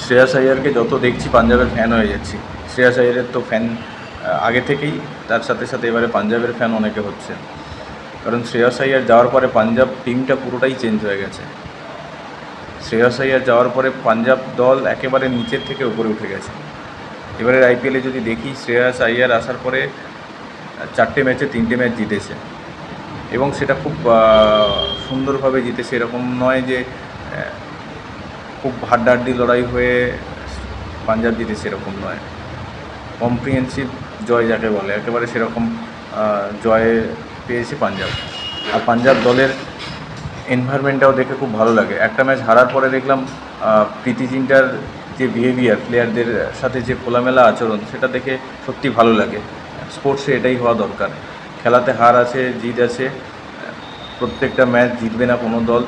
শ্রেয়াস আইয়ারকে যত দেখছি পাঞ্জাবের ফ্যান হয়ে যাচ্ছি। শ্রেয়াস আইয়ারের তো ফ্যান আগে থেকেই, তার সাথে সাথে এবারে পাঞ্জাবের ফ্যান অনেকে হচ্ছে, কারণ শ্রেয়াস আইয়ার যাওয়ার পরে পাঞ্জাব টিমটা পুরোটাই চেঞ্জ হয়ে গেছে। শ্রেয়াস আইয়ার যাওয়ার পরে পাঞ্জাব দল একেবারে নিচের থেকে উপরে উঠে গেছে। এবারের আইপিএলে যদি দেখি, শ্রেয়াস আইয়ার আসার পরে 4টে ম্যাচে 3টে ম্যাচ জিতেছে, এবং সেটা খুব সুন্দরভাবে জিতেছে। এরকম নয় যে খুব হাড্ডাহাড্ডি লড়াই হয়ে পাঞ্জাব জিতেছে, এরকম নয়। কম্প্রিহেন্সিভ জয় যাকে বলে, একেবারে সেরকম জয় পেয়েছে পাঞ্জাব। আর পাঞ্জাব দলের এনভায়রনমেন্টটাও দেখে খুব ভালো লাগে। একটা ম্যাচ হারার পরে দেখলাম প্রীতি জিন্টার যে বিহেভিয়ার, প্লেয়ারদের সাথে যে খোলামেলা আচরণ, সেটা দেখে সত্যি ভালো লাগে। স্পোর্টসে এটাই হওয়া দরকার। খেলাতে হার আছে, জিত আছে, প্রত্যেকটা ম্যাচ জিতবে না কোনো দল।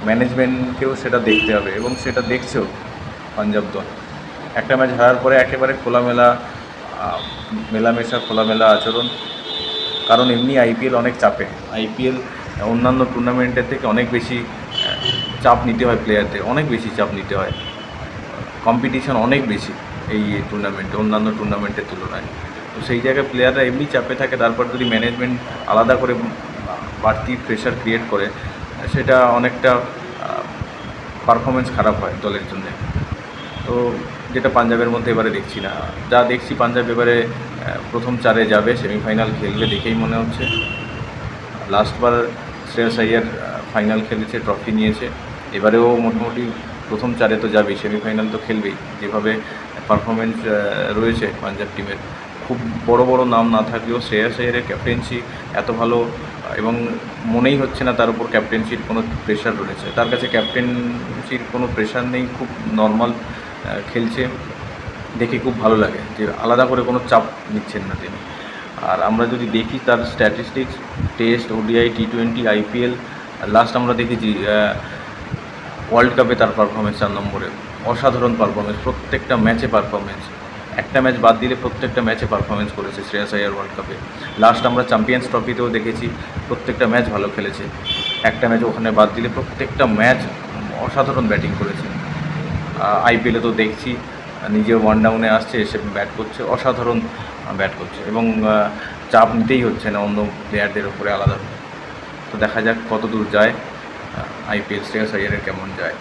ম্যানেজমেন্টকেও সেটা দেখতে হবে, এবং সেটা দেখছেও পাঞ্জাব দল। একটা ম্যাচ হারার পরে একেবারে খোলামেলা মেলামেশা, খোলামেলা আচরণ। কারণ এমনি আইপিএল অনেক চাপে। আইপিএল অন্যান্য টুর্নামেন্টের থেকে অনেক বেশি চাপ নিতে হয় প্লেয়ারদের, অনেক বেশি চাপ নিতে হয়। কম্পিটিশন অনেক বেশি এই টুর্নামেন্টে, অন্যান্য টুর্নামেন্টের তুলনায়। তো সেই জায়গায় প্লেয়াররা এমনি চাপে থাকে, তারপর যদি ম্যানেজমেন্ট আলাদা করে বাড়তি প্রেশার ক্রিয়েট করে, সেটা অনেকটা পারফরমেন্স খারাপ হয় দলের জন্য। তো যেটা পাঞ্জাবের মধ্যে এবারে দেখছি না। যা দেখছি পাঞ্জাব এবারে প্রথম 4-এ যাবে, সেমিফাইনাল খেলবে দেখেই মনে হচ্ছে। লাস্টবার শ্রেয়াস আইয়ার ফাইনাল খেলেছে, ট্রফি নিয়েছে, এবারেও মোটামুটি প্রথম 4-এ তো যাবেই, সেমিফাইনাল তো খেলবেই। যেভাবে পারফরমেন্স রয়েছে পাঞ্জাব টিমের, খুব বড় বড় নাম না থাকলেও শ্রেয়াস আইয়ারের ক্যাপ্টেন্সি এত ভালো, এবং মনেই হচ্ছে না তার উপর ক্যাপ্টেন্সির কোনো প্রেশার রয়েছে। তার কাছে ক্যাপ্টেন্সির কোনো প্রেশার নেই, খুব নর্মাল খেলছে, দেখে খুব ভালো লাগে যে আলাদা করে কোনো চাপ নিচ্ছেন না তিনি। আর আমরা যদি দেখি তার statistics, test, ODI, T20, IPL, last আমরা দেখেছি ওয়ার্ল্ড কাপে তার পারফরমেন্স 4 নম্বরে, অসাধারণ পারফরমেন্স, প্রত্যেকটা ম্যাচে পারফরমেন্স। একটা ম্যাচ বাদ দিলে প্রত্যেকটা ম্যাচে পারফরমেন্স করেছে শ্রেয়াস আইয়ার ওয়ার্ল্ড কাপে। লাস্ট আমরা চ্যাম্পিয়ন্স ট্রফিতেও দেখেছি, প্রত্যেকটা ম্যাচ ভালো খেলেছে। একটা ম্যাচ ওখানে বাদ দিলে প্রত্যেকটা ম্যাচ অসাধারণ ব্যাটিং করেছে। আইপিএলে তো দেখছি নিজে ওয়ান ডাউনে আসছে, এসে ব্যাট করছে, অসাধারণ ব্যাট করছে, এবং চাপ নিতেই হচ্ছে না অন্য প্লেয়ারদের উপরে আলাদা। তো দেখা যাক কত দূর যায় আইপিএল, শ্রেয়াস আইয়ারের কেমন যায়।